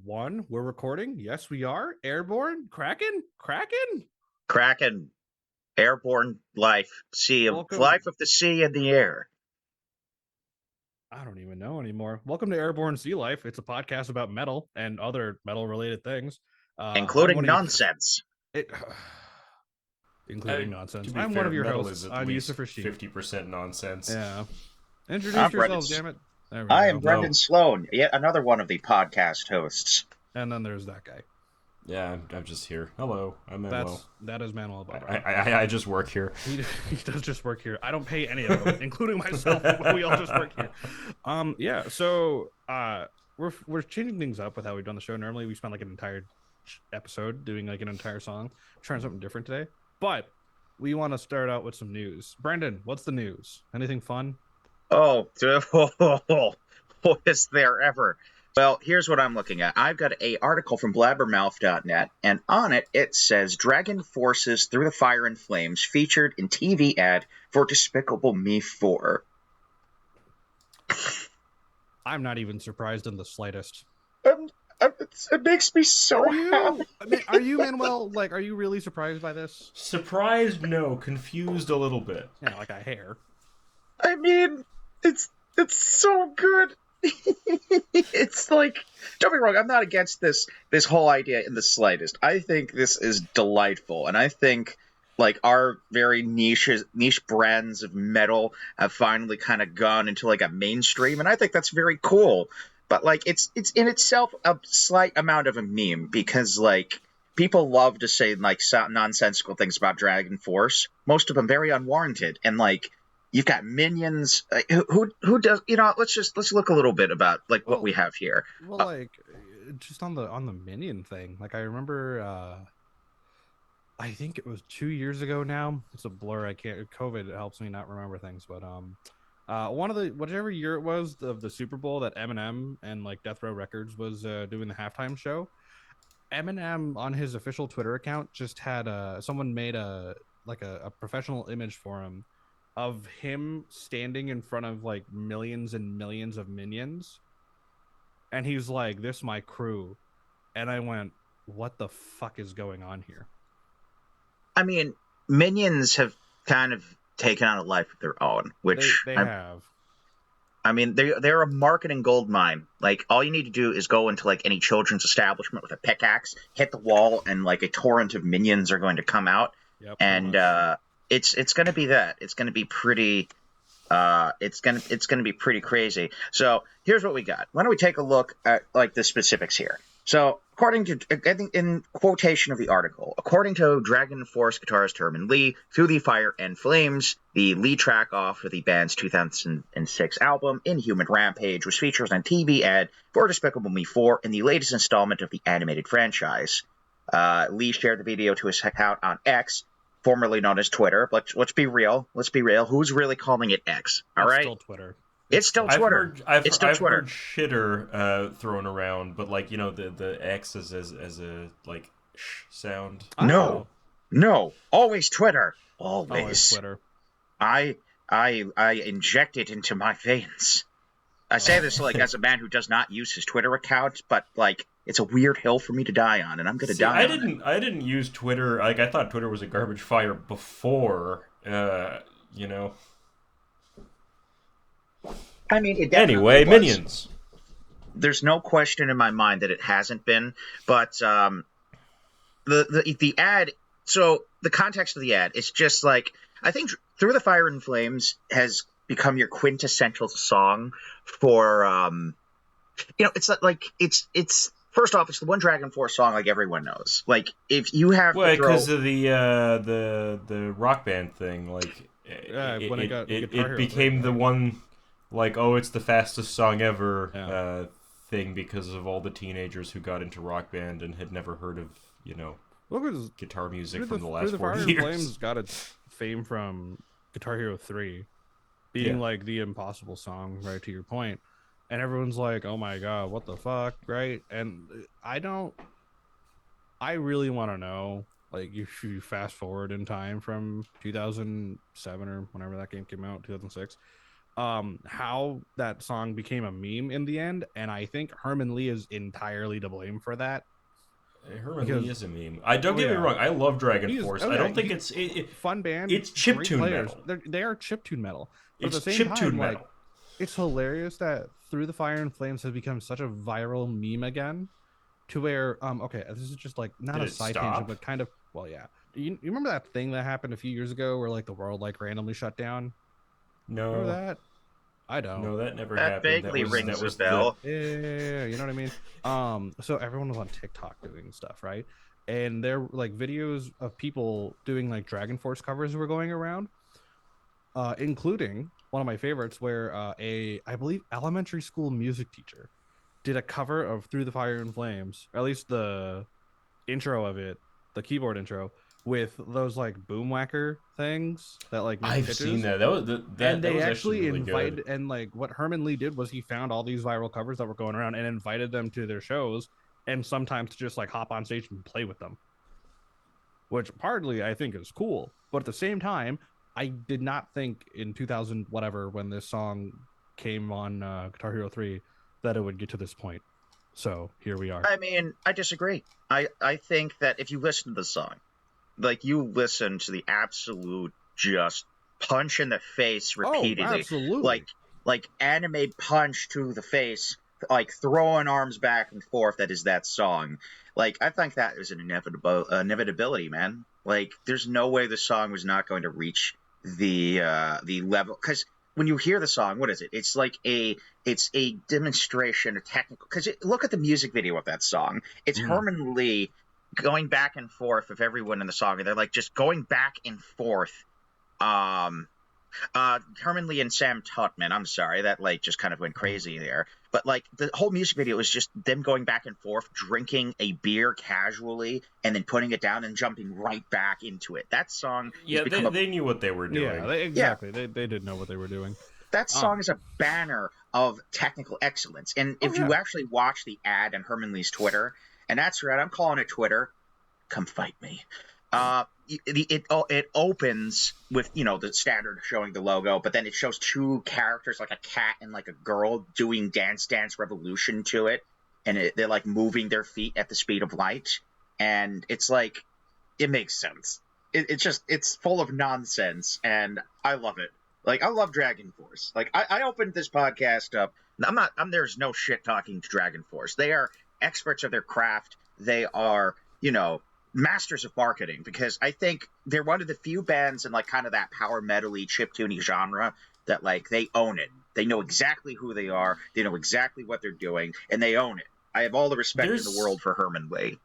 1. We're recording. Yes, we are. Airborne. Kraken. Kraken. Airborne life. Welcome. Life of the sea and the air. I don't even know anymore. Welcome to Airborne Sealife. It's a podcast about metal and other metal-related things. Including nonsense. Including nonsense. To be I'm fair, one of your metal hosts. is at I'm least Yusuf Rashid. 50% nonsense. Yeah. Introduce I'm yourselves, Brendan. damn it. I am Brendan Sloan, yet another one of the podcast hosts. And then there's that guy. Yeah, I'm just here. Hello, I'm Manuel. That is Manuel Barbaro. I just work here. He does just work here. I don't pay any of them, including myself. But we all just work here. Yeah. So we're changing things up with how we've done the show. Normally we spend like an entire episode doing like an entire song, trying something different today. But we want to start out with some news. Brendan, what's the news? Anything fun? Oh, is there ever? Well, here's what I'm looking at. I've got an article from blabbermouth.net, and on it, it says Dragonforce's Through the Fire and Flames featured in TV ad for Despicable Me 4. I'm not even surprised in the slightest. It makes me so happy. Are you, Manuel? Like, are you really surprised by this? Surprised? No. Confused a little bit. Yeah, like a hair. I mean, it's so good. It's like, don't be wrong, I'm not against this whole idea in the slightest. I think this is delightful, and I think like our very niche brands of metal have finally kind of gone into like a mainstream, and I think that's very cool. But like it's in itself a slight amount of a meme, because like people love to say like nonsensical things about Dragonforce, most of them very unwarranted, and like you've got minions. Who does, let's look a little bit about like what we have here. Well, like just on the minion thing, like I remember I think it was 2 years ago now. It's a blur. COVID helps me not remember things, but one of the whichever year it was of the Super Bowl that Eminem and like Death Row Records was doing the halftime show. Eminem on his official Twitter account just had someone made a professional image for him of him standing in front of like millions and millions of minions, and he's like, "This my crew," and I went, "What the fuck is going on here?" I mean, minions have kind of taken on a life of their own, which they have. I mean, they're a marketing gold mine. Like, all you need to do is go into like any children's establishment with a pickaxe, hit the wall, and like a torrent of minions are going to come out. Yep, and it's going to be that. It's going to be pretty. It's going to be pretty crazy. So here's what we got. Why don't we take a look at like the specifics here? So according to, I think in quotation of the article, according to Dragonforce guitarist Herman Lee, Through the Fire and Flames, the lead track off of the band's 2006 album, Inhuman Rampage, was featured on TV ad for Despicable Me 4 in the latest installment of the animated franchise. Lee shared the video to his account on X, formerly known as Twitter. But let's be real. Who's really calling it X? All right, still Twitter. It's still Twitter. I've heard shitter thrown around, but like the X is as a like sh sound. No, always Twitter. Always Twitter. I inject it into my veins. I say this like as a man who does not use his Twitter account, but like it's a weird hill for me to die on, and I'm gonna die. I didn't use Twitter. Like I thought Twitter was a garbage fire before. I mean, it anyway, was. minions. There's no question in my mind that it hasn't been, but the ad. So the context of the ad, it's just like, I think Through the Fire and Flames has become your quintessential song for it's like it's first off, it's the one Dragonforce song like everyone knows. Like if you have because of the rock band thing, like when it became the one. Like, oh, it's the fastest song ever thing because of all the teenagers who got into Rock Band and had never heard of, guitar music from the last 40 years. Flames got its fame from Guitar Hero 3 being like the impossible song, right, to your point. And everyone's like, oh my god, what the fuck, right? And I really want to know, like, if you fast forward in time from 2007 or whenever that game came out, 2006, how that song became a meme in the end, and I think Herman Lee is entirely to blame for that. Herman Lee is a meme. I don't get me yeah, wrong. I love Dragonforce. I don't think it's fun band. It's chiptune players. metal. They are chiptune metal. But It's at the same chiptune time, metal. like, it's hilarious that Through the Fire and Flames has become such a viral meme again, to where okay, this is just like not Did a it side stop? tangent, but kind of, well, yeah. You remember that thing that happened a few years ago where like the world like randomly shut down? No. Remember that? I don't. No, that never That happened. vaguely rings a bell. Yeah, you know what I mean? So everyone was on TikTok doing stuff, right? And there were like videos of people doing like Dragonforce covers were going around, including one of my favorites where I believe elementary school music teacher did a cover of Through the Fire and Flames, or at least the intro of it, the keyboard intro, with those like boom whacker things that like make I've pitches. seen that. That they was actually really invited, good. and like what Herman Lee did was he found all these viral covers that were going around and invited them to their shows, and sometimes to just like hop on stage and play with them, which partly I think is cool, but at the same time I did not think in 2000 whatever when this song came on Guitar Hero 3 that it would get to this point. So here we are. I mean, I disagree. I think that if you listen to the song, like you listen to the absolute just punch in the face repeatedly, absolutely. like anime punch to the face, like throwing arms back and forth. That is that song. Like I think that is an inevitability, man. Like there's no way the song was not going to reach the level, because when you hear the song, what is it? It's like it's a demonstration, a technical. Because look at the music video of that song. It's Herman Lee going back and forth with everyone in the song, and they're like just going back and forth. Herman Lee and Sam Tutman. I'm sorry, that like just kind of went crazy there. But like the whole music video is just them going back and forth, drinking a beer casually, and then putting it down and jumping right back into it. That song, yeah, they knew what they were doing. Yeah, exactly. Yeah. They did know what they were doing. That song is a banner of technical excellence. And if you actually watch the ad on Herman Lee's Twitter, and that's right, I'm calling it Twitter. Come fight me. It opens with, you know, the standard showing the logo, but then it shows two characters, like a cat and like a girl, doing Dance Dance Revolution to it, and they're like moving their feet at the speed of light, and it's like, it makes sense. It's full of nonsense, and I love it. Like, I love Dragonforce. Like, I opened this podcast up. There's no shit talking to Dragonforce. They are experts of their craft. They are, you know, masters of marketing, because I think they're one of the few bands in like kind of that power metal-y, chiptune genre that like they own it. They know exactly who they are. They know exactly what they're doing, and they own it. I have all the respect in the world for Herman Lee.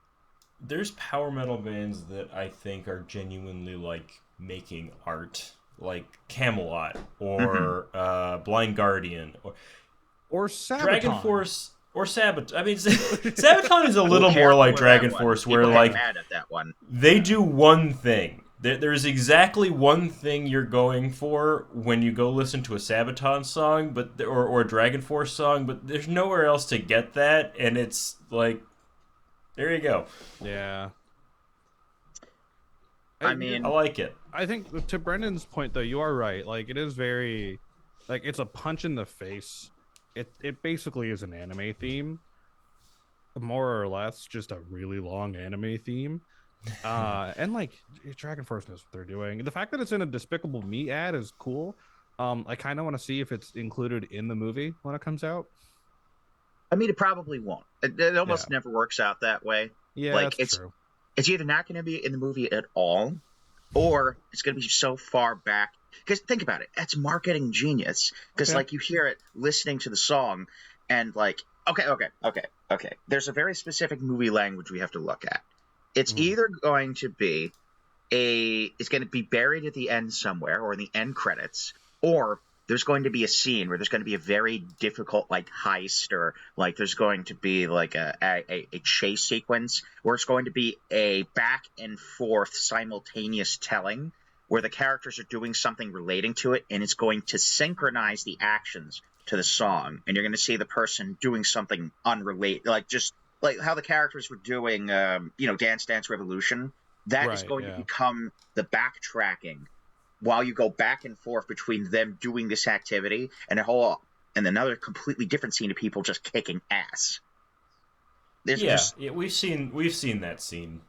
There's power metal bands that I think are genuinely like making art, like Camelot or Blind Guardian or Sabaton. Dragonforce. Or Sabaton. I mean, Sabaton is a little more like Dragonforce, where like mad at that one. They do one thing. There's exactly one thing you're going for when you go listen to a Sabaton song, but or a Dragonforce song, but there's nowhere else to get that, and it's like, there you go. Yeah. I mean, I like it. I think to Brendan's point, though, you are right. Like, it is very, like, it's a punch in the face. It basically is an anime theme, more or less, just a really long anime theme. And like Dragonforce knows what they're doing. The fact that it's in a Despicable Me ad is cool. I kind of want to see if it's included in the movie when it comes out. I mean, it probably won't. It almost never works out that way. Yeah, like that's true. It's either not going to be in the movie at all, or it's going to be so far back. Because think about it, that's marketing genius. Because like you hear it listening to the song, and like, okay. There's a very specific movie language we have to look at. It's either going to be it's going to be buried at the end somewhere, or in the end credits, or there's going to be a scene where there's going to be a very difficult like heist, or like there's going to be like a chase sequence where it's going to be a back and forth simultaneous telling where the characters are doing something relating to it, and it's going to synchronize the actions to the song, and you're going to see the person doing something unrelated, like just like how the characters were doing, Dance Dance Revolution. That is going to become the backtracking while you go back and forth between them doing this activity and another completely different scene of people just kicking ass. Yeah, we've seen that scene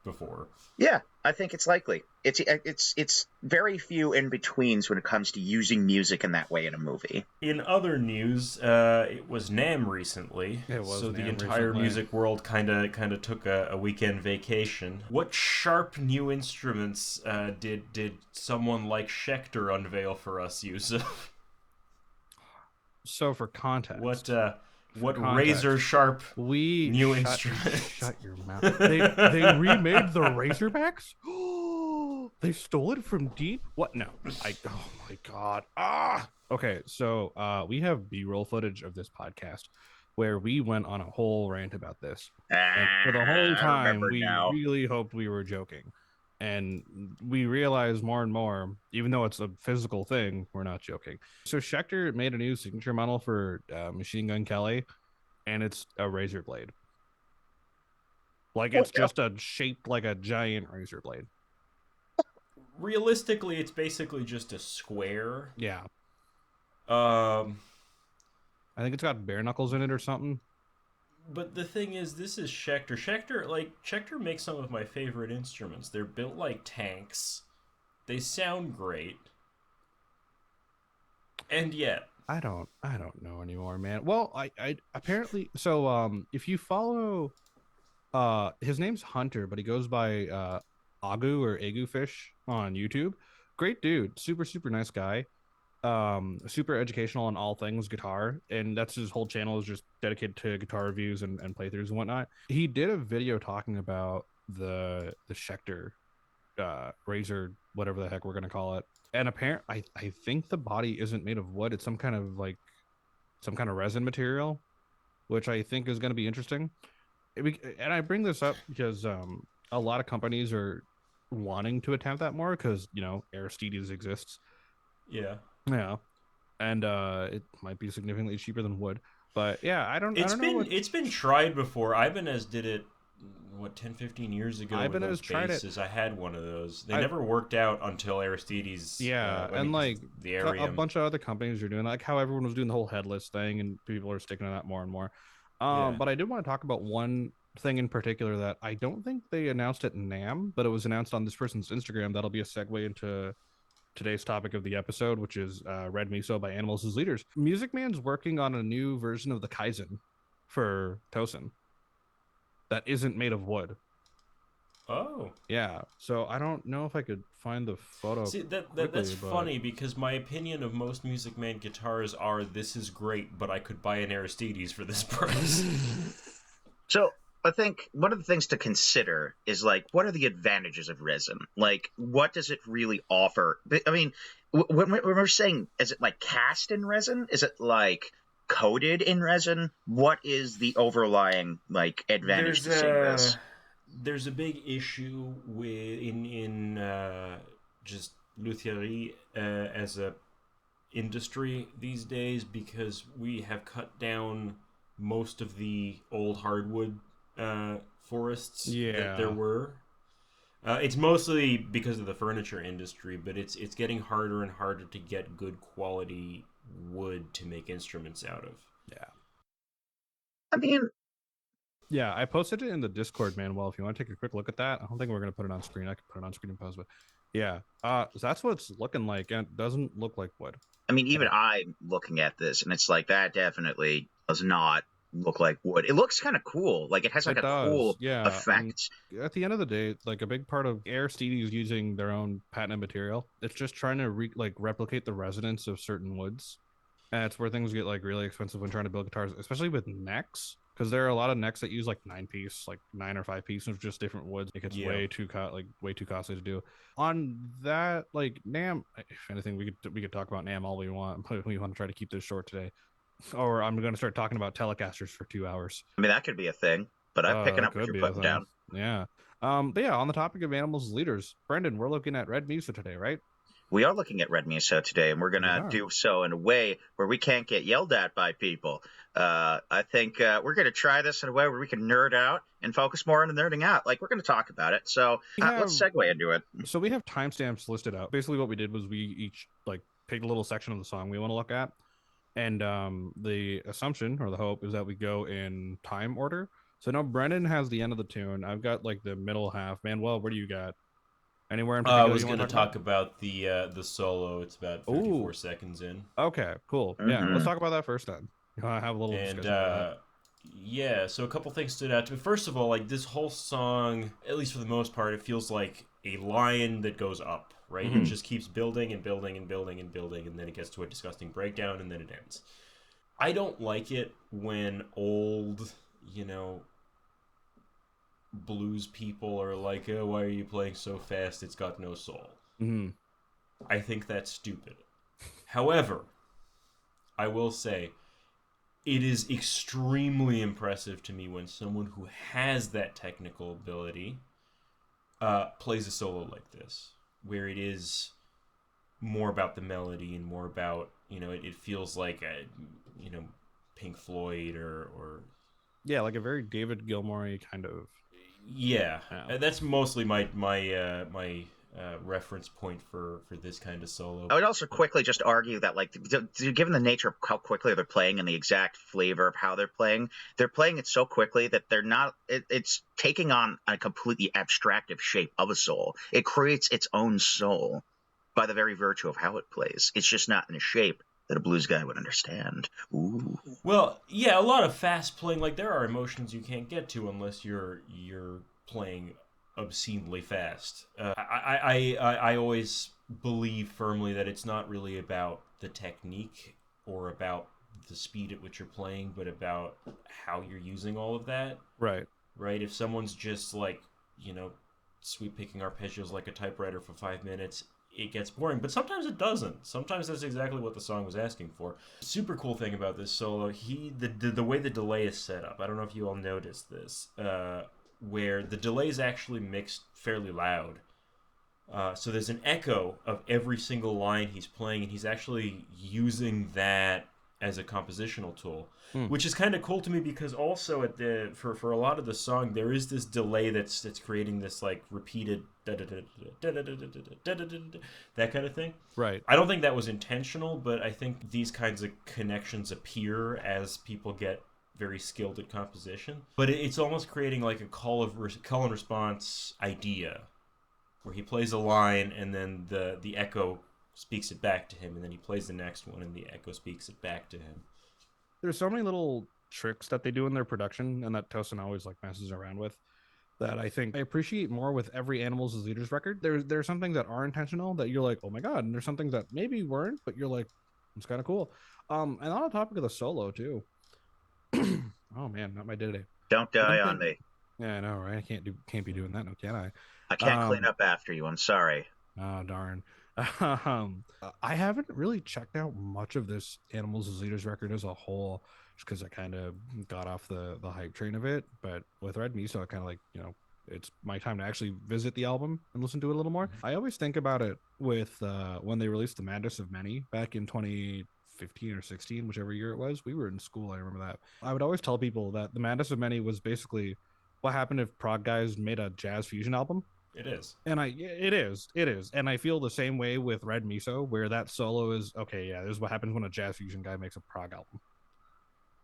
before. Yeah, I think it's likely. It's very few in betweens when it comes to using music in that way in a movie. In other news, it was NAMM recently, so the entire music world kind of took a weekend vacation. What sharp new instruments did someone like Schecter unveil for us, Yusuf? So for context, what razor sharp new instrument? Shut your mouth. They remade the Razorbacks. They stole it from Dean. What? No. Oh my god. Okay. So we have B-roll footage of this podcast where we went on a whole rant about this, and for the whole time we really hoped we were joking, and we realize more and more, even though it's a physical thing, we're not joking. So Schecter made a new signature model for Machine Gun Kelly, and it's a razor blade. Like, it's just shaped like a giant razor blade. Realistically, it's basically just a square. Yeah. I think it's got bare knuckles in it or something. But the thing is, this is Schecter. Schecter makes some of my favorite instruments. They're built like tanks. They sound great. And yet, I don't know anymore, man. Well, I apparently, so if you follow his name's Hunter, but he goes by Agu or Agu Fish on YouTube. Great dude, super nice guy. Super educational on all things guitar, and that's his whole channel is just dedicated to guitar reviews and playthroughs and whatnot. He did a video talking about the Schecter razor, whatever the heck we're gonna call it. And apparently, I think the body isn't made of wood. It's some kind of resin material, which I think is going to be interesting. And I bring this up because a lot of companies are wanting to attempt that more because, Aristides exists. Yeah. Yeah. And it might be significantly cheaper than wood. But yeah, I don't know. It's been tried before. Ibanez did it 10-15 years ago. Ibanez tried it. I had one of those. They never worked out until Aristides. Yeah, and like the a bunch of other companies are doing, like how everyone was doing the whole headless thing, and people are sticking to that more and more. But I did want to talk about one thing in particular that I don't think they announced at NAMM, but it was announced on this person's Instagram. That'll be a segue into today's topic of the episode, which is Red Miso by Animals as Leaders. Music Man's working on a new version of the Kaizen for Tosin that isn't made of wood. Oh. Yeah. So I don't know if I could find the photo. See, that's funny because my opinion of most Music Man guitars are, this is great, but I could buy an Aristides for this price. So I think one of the things to consider is, like, what are the advantages of resin? Like, what does it really offer? I mean, when we're saying, is it like cast in resin? Is it like coated in resin? What is the overlying, like, advantage to seeing this? There's a big issue in just luthierie as a industry these days, because we have cut down most of the old hardwood forests that there were. It's mostly because of the furniture industry, but it's getting harder and harder to get good quality wood to make instruments out of. Yeah. I mean, yeah, I posted it in the Discord, man. Well, if you want to take a quick look at that, I don't think we're going to put it on screen. I can put it on screen and post, but yeah. So that's what it's looking like, and it doesn't look like wood. I mean, even I'm looking at this, and it's like, that definitely does not look like wood. It looks kind of cool. Like, it has like cool effect. And at the end of the day, like, a big part of Aristides using their own patented material, it's just trying to replicate the resonance of certain woods. And it's where things get like really expensive when trying to build guitars, especially with necks, because there are a lot of necks that use like 9 or 5 piece of just different woods. It gets way too costly to do. On that, like, NAMM, if anything, we could talk about NAMM all we want, but we want to try to keep this short today. Or I'm going to start talking about Telecasters for 2 hours. I mean, that could be a thing, but I'm picking up what you're putting down. Yeah. But yeah, on the topic of Animals as Leaders, Brendan, we're looking at Red Miso today, right? We are looking at Red Miso today, and we're going to do so in a way where we can't get yelled at by people. I think we're going to try this in a way where we can nerd out and focus more on the nerding out. Like, we're going to talk about it. So let's segue into it. So we have timestamps listed out. Basically, what we did was we each like picked a little section of the song we want to look at. And the assumption or the hope is that we go in time order. So now Brendan has the end of the tune. I've got like the middle half. Manuel, what do you got? Anywhere in particular? I was going to talk about the solo. It's about 54 seconds in. Okay, cool. Mm-hmm. Yeah, let's talk about that first then. I have a little discussion about that. Yeah, so a couple things stood out to me. First of all, like this whole song, at least for the most part, it feels like a line that goes up, right? Mm-hmm. It just keeps building and building and building and building, and then it gets to a disgusting breakdown, and then it ends. I don't like it when old, blues people are like, oh, why are you playing so fast? It's got no soul. Mm-hmm. I think that's stupid. However, I will say, it is extremely impressive to me when someone who has that technical ability plays a solo like this, where it is more about the melody and more about, it feels like Pink Floyd or yeah, like a very David Gilmour kind of. Yeah. That's mostly my reference point for this kind of solo. I would also quickly just argue that, like, given the nature of how quickly they're playing and the exact flavor of how they're playing it so quickly that they're not. It's taking on a completely abstractive shape of a soul. It creates its own soul by the very virtue of how it plays. It's just not in a shape that a blues guy would understand. Ooh. Well, yeah, a lot of fast playing, like there are emotions you can't get to unless you're playing obscenely fast. I always believe firmly that it's not really about the technique or about the speed at which you're playing, but about how you're using all of that. Right. If someone's just like, sweep picking arpeggios like a typewriter for 5 minutes, it gets boring, but sometimes it doesn't. Sometimes that's exactly what the song was asking for. Super cool thing about this solo, the way the delay is set up. I don't know if you all noticed this, where the delay is actually mixed fairly loud. So there's an echo of every single line he's playing, and he's actually using that as a compositional tool, which is kind of cool to me because also for a lot of the song there is this delay that's creating this like repeated that kind of thing. Right. I don't think that was intentional, but I think these kinds of connections appear as people get very skilled at composition. But it's almost creating like a call and response idea, where he plays a line and then the echo speaks it back to him, and then he plays the next one and the echo speaks it back to him. There's so many little tricks that they do in their production and that Tosin always like messes around with that I think I appreciate more with every Animals as Leaders record. There's some things that are intentional that you're like, oh my god, and there's some things that maybe weren't, but you're like, it's kind of cool. And on the topic of the solo too. Oh man, not my day-to-day. Don't die on me. Yeah, I know, right? I can't be doing that, no, can I? I can't clean up after you. I'm sorry. Oh darn. I haven't really checked out much of this Animals as Leaders record as a whole, just because I kind of got off the hype train of it. But with Red Miso, I kind of like, it's my time to actually visit the album and listen to it a little more. I always think about it with when they released The Madness of Many back in 2015 or 16, whichever year it was. We were in school, I remember that. I would always tell people that The Madness of Many was basically what happened if prog guys made a jazz fusion album. It is. And it is. And I feel the same way with Red Miso, where that solo is, okay, yeah, this is what happens when a jazz fusion guy makes a prog album.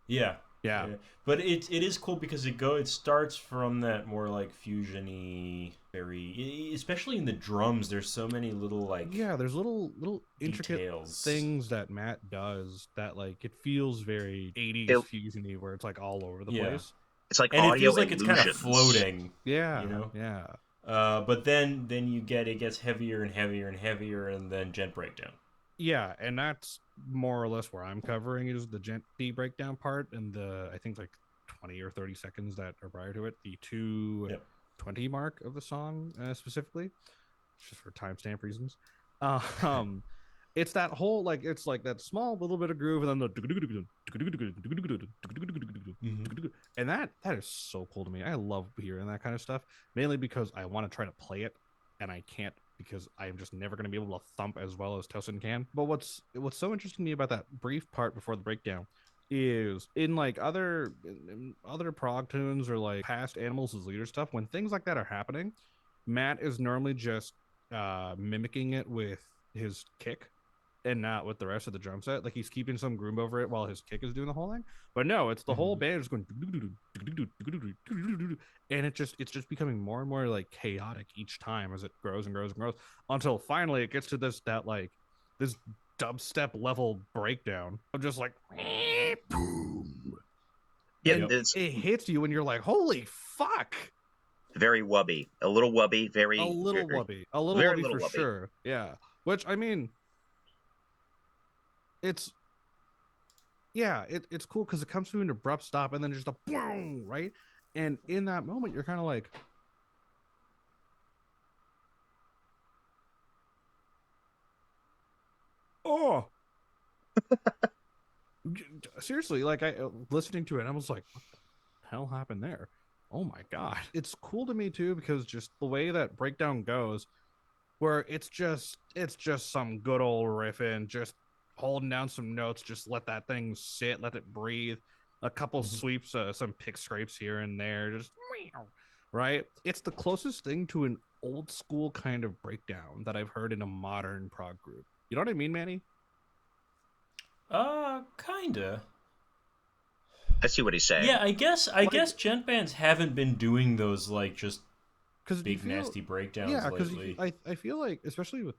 Yeah. Yeah. But it is cool because it starts from that more like fusion-y, very, especially in the drums, there's so many little like, yeah, there's little intricate details. Things that Matt does that like it feels very 80s fusion-y, where it's like all over the place. It's like and audio it feels like illusions. it's kind of floating. Yeah. Yeah. But then it gets heavier and heavier and heavier, and then gent breakdown. Yeah, and that's more or less where I'm covering is the gent D breakdown part, and the I think like 20 or 30 seconds that are prior to it, the 2:20 mark of the song specifically, just for timestamp reasons. It's that whole like it's like that small little bit of groove, and then the and that is so cool to me. I love hearing that kind of stuff, mainly because I want to try to play it and I can't because I am just never going to be able to thump as well as Tosin can. But what's so interesting to me about that brief part before the breakdown is in like in other prog tunes or like past Animals as Leader stuff, when things like that are happening, Matt is normally just mimicking it with his kick and not with the rest of the drum set. Like he's keeping some groove over it while his kick is doing the whole thing. But no, it's the whole band is going, and it's just becoming more and more like chaotic each time as it grows and grows and grows until finally it gets to this dubstep level breakdown of just like boom. Yeah, and it hits you and you're like, holy fuck. Very wubby, a little wubby, a little wubby for wubby. Sure. Yeah, which I mean, it's cool because it comes to an abrupt stop and then just a boom, right? And in that moment, you're kind of like, oh, seriously. Like I listening to it, I was like, what the hell happened there? Oh my god, it's cool to me too because just the way that breakdown goes, where it's just some good old riffing, just holding down some notes, just let that thing sit, let it breathe, a couple sweeps, some pick scrapes here and there, just right. It's the closest thing to an old school kind of breakdown that I've heard in a modern prog group. You know what I mean, Manny? Kinda. I see what he's saying. Yeah, I guess gent bands haven't been doing those like just big nasty breakdowns lately. I feel like, especially with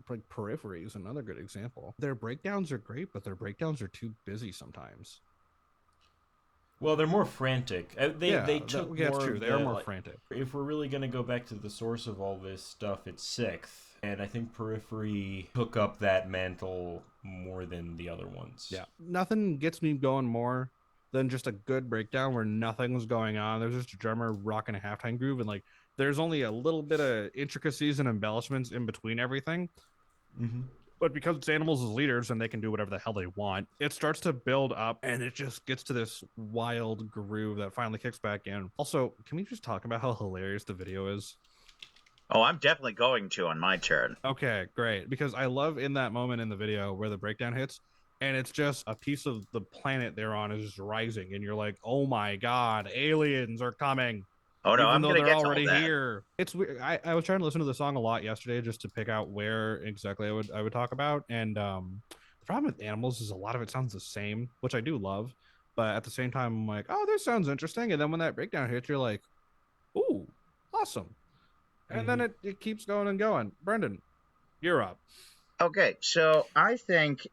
like Periphery is another good example. Their breakdowns are great, but their breakdowns are too busy sometimes. Well, they're more frantic. They took more. That's true. They are more frantic. If we're really gonna go back to the source of all this stuff, it's Sixth, and I think Periphery took up that mantle more than the other ones. Yeah, nothing gets me going more than just a good breakdown where nothing's going on. There's just a drummer rocking a halftime groove, and like there's only a little bit of intricacies and embellishments in between everything. But because it's Animals as Leaders and they can do whatever the hell they want, it starts to build up and it just gets to this wild groove that finally kicks back in. Also, can we just talk about how hilarious the video is? Oh, I'm definitely going to on my turn. Okay, great. Because I love in that moment in the video where the breakdown hits and it's just a piece of the planet they're on is just rising and you're like, oh my god, aliens are coming. Oh no, I'm gonna get already here. It's weird. I was trying to listen to the song a lot yesterday just to pick out where exactly I would talk about. And the problem with Animals is a lot of it sounds the same, which I do love. But at the same time, I'm like, oh, this sounds interesting. And then when that breakdown hits, you're like, ooh, awesome. And then it keeps going and going. Brendan, you're up. Okay, so I think,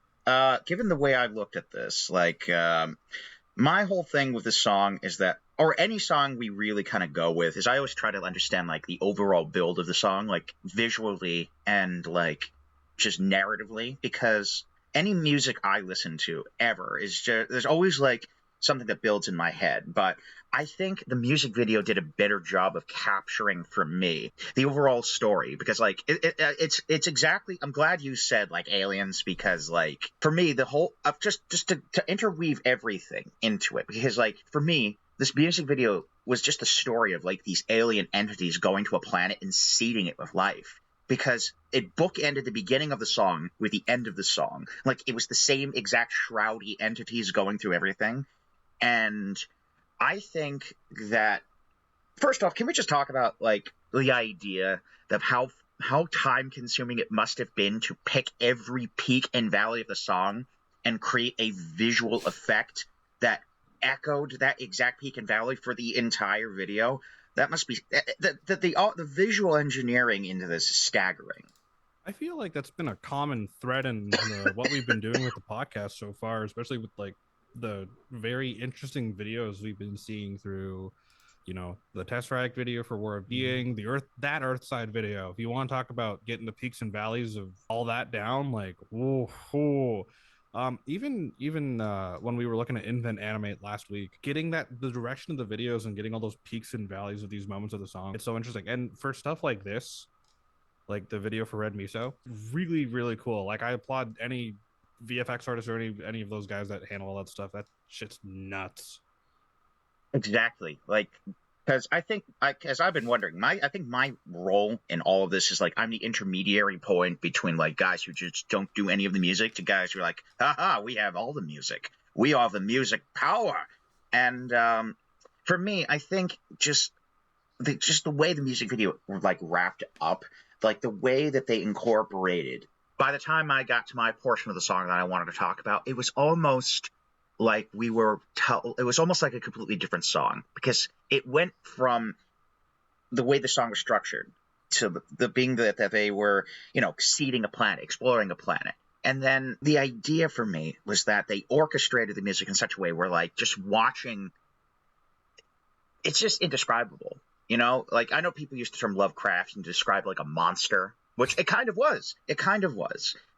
given the way I looked at this, like my whole thing with this song is that, or any song we really kind of go with, is I always try to understand like the overall build of the song, like visually and like just narratively, because any music I listen to ever is just, there's always like something that builds in my head. But I think the music video did a better job of capturing for me the overall story, because like it's exactly, I'm glad you said like aliens, because like for me the whole of just to interweave everything into it, because like for me this music video was just the story of like these alien entities going to a planet and seeding it with life, because it bookended the beginning of the song with the end of the song. Like it was the same exact shroudy entities going through everything. And I think that, first off, can we just talk about like the idea of how time consuming it must have been to pick every peak and valley of the song and create a visual effect that echoed that exact peak and valley for the entire video? That must be the visual engineering into this is staggering. I feel like that's been a common thread in what we've been doing with the podcast so far, especially with like the very interesting videos we've been seeing through, the Tesseract video for War of Being, the Earthside video. If you want to talk about getting the peaks and valleys of all that down, like whoa. Even when we were looking at Invent Animate last week, getting the direction of the videos and getting all those peaks and valleys of these moments of the song, it's so interesting. And for stuff like this, like the video for Red Miso, really, really cool. Like I applaud any VFX artists or any of those guys that handle all that stuff. That shit's nuts. Exactly. Like Because because I've been wondering, I think my role in all of this is like I'm the intermediary point between like guys who just don't do any of the music to guys who are like, haha, we have all the music, we have the music power, and for me, I think just the way the music video like wrapped up, like the way that they incorporated. By the time I got to my portion of the song that I wanted to talk about, it was almost like it was almost like a completely different song because it went from the way the song was structured to the being that they were, seeding a planet, exploring a planet. And then the idea for me was that they orchestrated the music in such a way where like just watching, it's just indescribable. Like I know people use the term Lovecraft and describe like a monster, which it kind of was.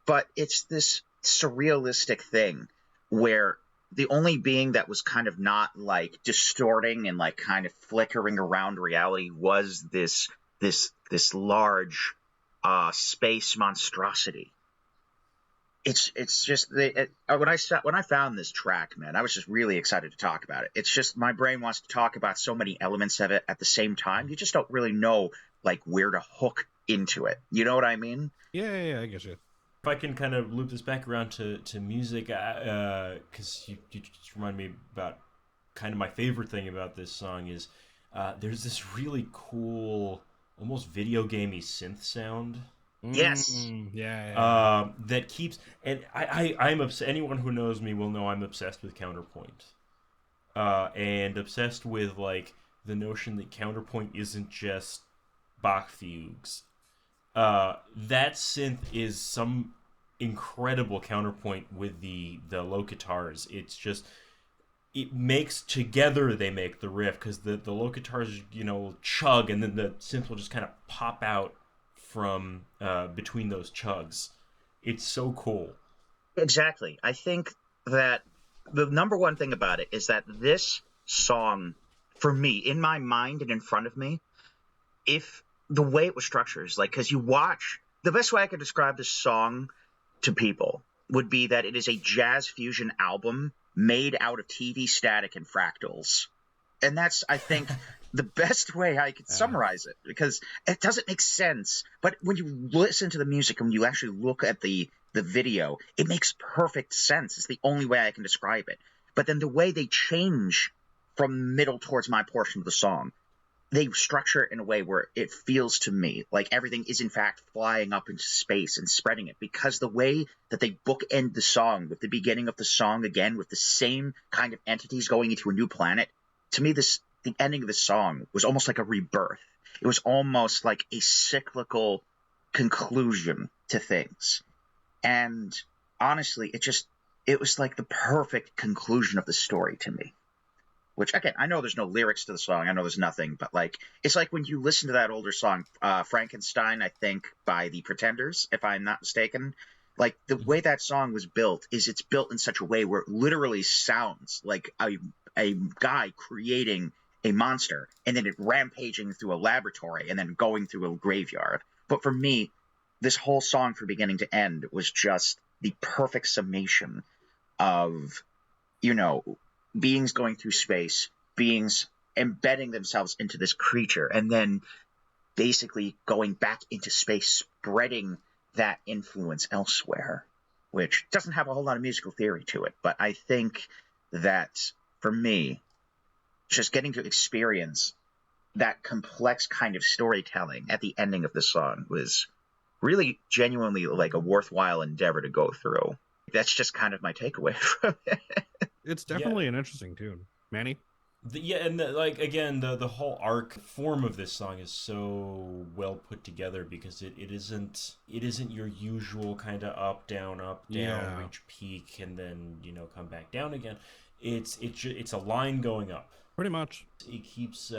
But it's this surrealistic thing where the only being that was kind of not like distorting and like kind of flickering around reality was this large space monstrosity. It's just when I found this track, man, I was just really excited to talk about it. It's just my brain wants to talk about so many elements of it at the same time. You just don't really know like where to hook into it. You know what I mean? Yeah, I get you. If I can kind of loop this back around to music, because you just remind me about kind of my favorite thing about this song is there's this really cool, almost video gamey synth sound. Yes. Yeah. That keeps, and I'm obsessed. Anyone who knows me will know I'm obsessed with counterpoint, and obsessed with like the notion that counterpoint isn't just Bach fugues. That synth is some incredible counterpoint with the low guitars. It's just it makes together they make the riff because the low guitars chug and then the synth will just kind of pop out from between those chugs. It's so cool. Exactly. I think that the number one thing about it is that this song, for me, in my mind and in front of me, if the way it was structured is like, because you watch, the best way I could describe this song to people would be that it is a jazz fusion album made out of TV static and fractals. And that's, I think, the best way I could summarize it, because it doesn't make sense. But when you listen to the music and when you actually look at the video, it makes perfect sense. It's the only way I can describe it. But then the way they change from middle towards my portion of the song, they structure it in a way where it feels to me like everything is in fact flying up into space and spreading it, because the way that they bookend the song with the beginning of the song again with the same kind of entities going into a new planet, to me the ending of the song was almost like a rebirth. It was almost like a cyclical conclusion to things. And honestly, it was like the perfect conclusion of the story to me. Which, again, I know there's no lyrics to the song. I know there's nothing. But, like, it's like when you listen to that older song, Frankenstein, I think, by The Pretenders, if I'm not mistaken. Like, the way that song was built is it's built in such a way where it literally sounds like a guy creating a monster and then it rampaging through a laboratory and then going through a graveyard. But for me, this whole song from beginning to end was just the perfect summation of, beings going through space, beings embedding themselves into this creature, and then basically going back into space, spreading that influence elsewhere, which doesn't have a whole lot of musical theory to it. But I think that, for me, just getting to experience that complex kind of storytelling at the ending of the song was really genuinely like a worthwhile endeavor to go through. That's just kind of my takeaway from it. It's definitely an interesting tune. Manny? The whole arc form of this song is so well put together because it isn't your usual kind of up down reach peak and then come back down again. It's a line going up. Pretty much. It keeps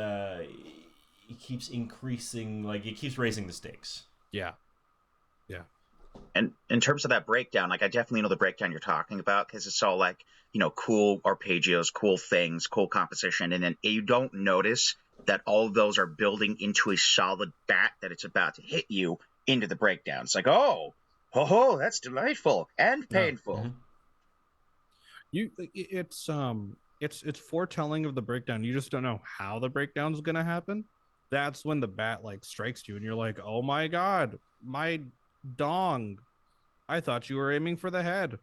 increasing, like it keeps raising the stakes. Yeah. And in terms of that breakdown, like I definitely know the breakdown you're talking about, because it's all like, cool arpeggios, cool things, cool composition. And then you don't notice that all of those are building into a solid bat that it's about to hit you into the breakdown. It's like, oh, that's delightful and painful. Mm-hmm. It's it's foretelling of the breakdown. You just don't know how the breakdown's gonna happen. That's when the bat like strikes you, and you're like, "Oh my god, my dong! I thought you were aiming for the head."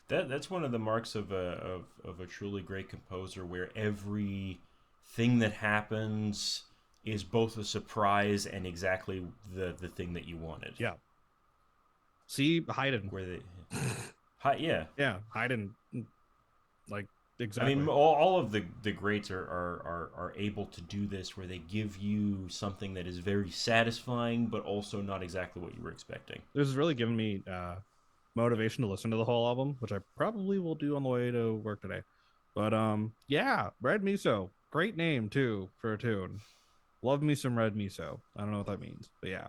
That's one of the marks of a truly great composer, where every thing that happens is both a surprise and exactly the thing that you wanted. Yeah. See, Haydn. Where they, yeah, Yeah, Haydn. Like exactly. I mean, all of the greats are able to do this, where they give you something that is very satisfying, but also not exactly what you were expecting. This has really given me motivation to listen to the whole album, which I probably will do on the way to work today. But yeah, Red Miso, great name too for a tune. Love me some Red Miso. I don't know what that means, but yeah.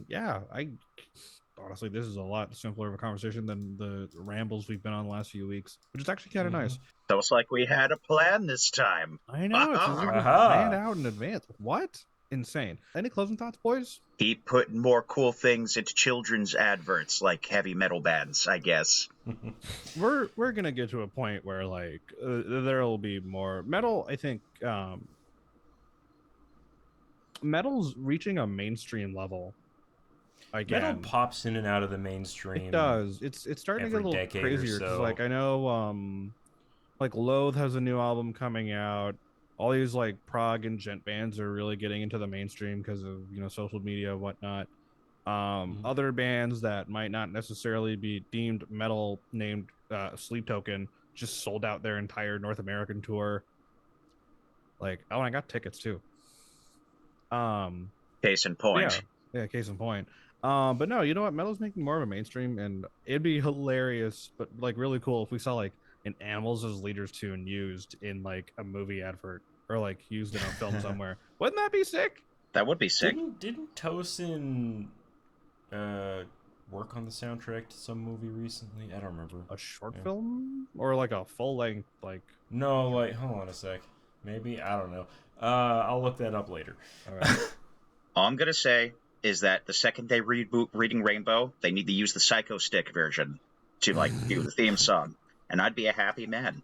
Yeah, I honestly, this is a lot simpler of a conversation than the rambles we've been on the last few weeks, which is actually kind of nice. Sounds like we had a plan this time. I know, it's as if we planned out in advance. What? Insane. Any closing thoughts, boys? Keep putting more cool things into children's adverts, like heavy metal bands, I guess. We're gonna get to a point where like there'll be more metal. I think metal's reaching a mainstream level. Again. Metal pops in and out of the mainstream. It does. It's starting to get a little crazier. So. Like I know, like Loathe has a new album coming out. All these like prog and gent bands are really getting into the mainstream because of social media and whatnot. Other bands that might not necessarily be deemed metal, named Sleep Token, just sold out their entire North American tour. Like, oh, I got tickets too. Case in point. Yeah, case in point. But no, you know what? Metal's making more of a mainstream, and it'd be hilarious, but like really cool if we saw like an Animals as Leaders tune used in like a movie advert or like used in a film somewhere. Wouldn't that be sick? That would be sick. Didn't Tosin work on the soundtrack to some movie recently? I don't remember. A short film or like a full length like? No, like hold on a sec. Maybe I don't know. I'll look that up later. All right. All I'm gonna say is that the second they reboot Reading Rainbow, they need to use the Psycho Stick version to like do the theme song, and I'd be a happy man.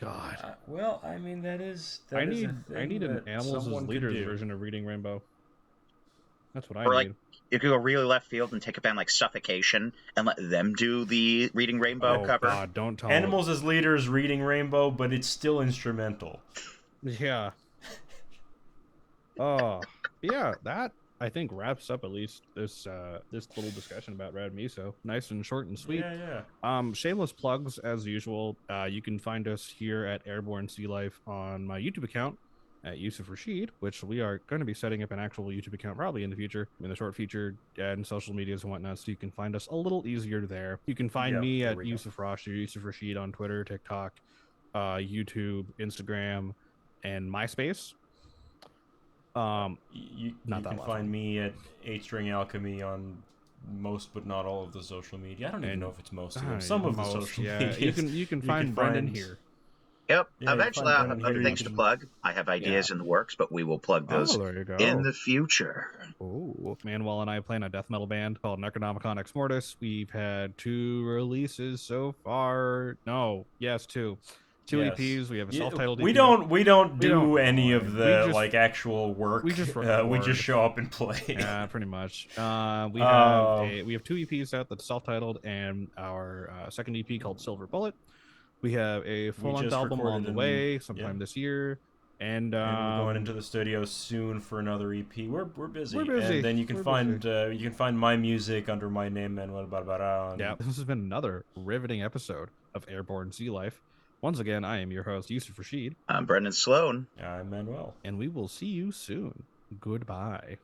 God. Well, I mean that is. I need an Animals as Leaders version of Reading Rainbow. That's what I need. Or like you could go really left field and take a band like Suffocation and let them do the Reading Rainbow cover. God, don't tell Animals as Leaders, Reading Rainbow, but it's still instrumental. Yeah. Oh, yeah. That I think wraps up at least this little discussion about Red Miso. Nice and short and sweet. Yeah. Shameless plugs as usual. You can find us here at Airborne Sealife on my YouTube account at Yusuf Rashid, which we are going to be setting up an actual YouTube account probably in the future, in the short feature and social medias and whatnot, so you can find us a little easier there. You can find me at Yusuf Rashid, Yusuf Rashid on Twitter, TikTok, YouTube, Instagram, and MySpace. You can find me at 8-String Alchemy on most but not all of the social media. I don't even know if it's most of them. Some of the social media. You can find Brendan here. Yep. Eventually I'll have other things to plug. I have ideas in the works, but we will plug those in the future. Oh, Manuel and I play in a death metal band called Necronomicon Ex Mortis. We've had 2 releases so far. No, yes, 2. 2 EPs. We have a self-titled EP. We don't do any of the like actual work. We just show up and play. Yeah, pretty much. We have 2 EPs out that's self-titled, and our second EP called Silver Bullet. We have a full-length album on the way sometime this year, and we're going into the studio soon for another EP. We're busy. We're busy. And then you can find my music under my name, Manuel Barbara. Yeah, this has been another riveting episode of Airborne Sealife. Once again, I am your host, Yusuf Rashid. I'm Brendan Sloan. I'm Manuel. And we will see you soon. Goodbye.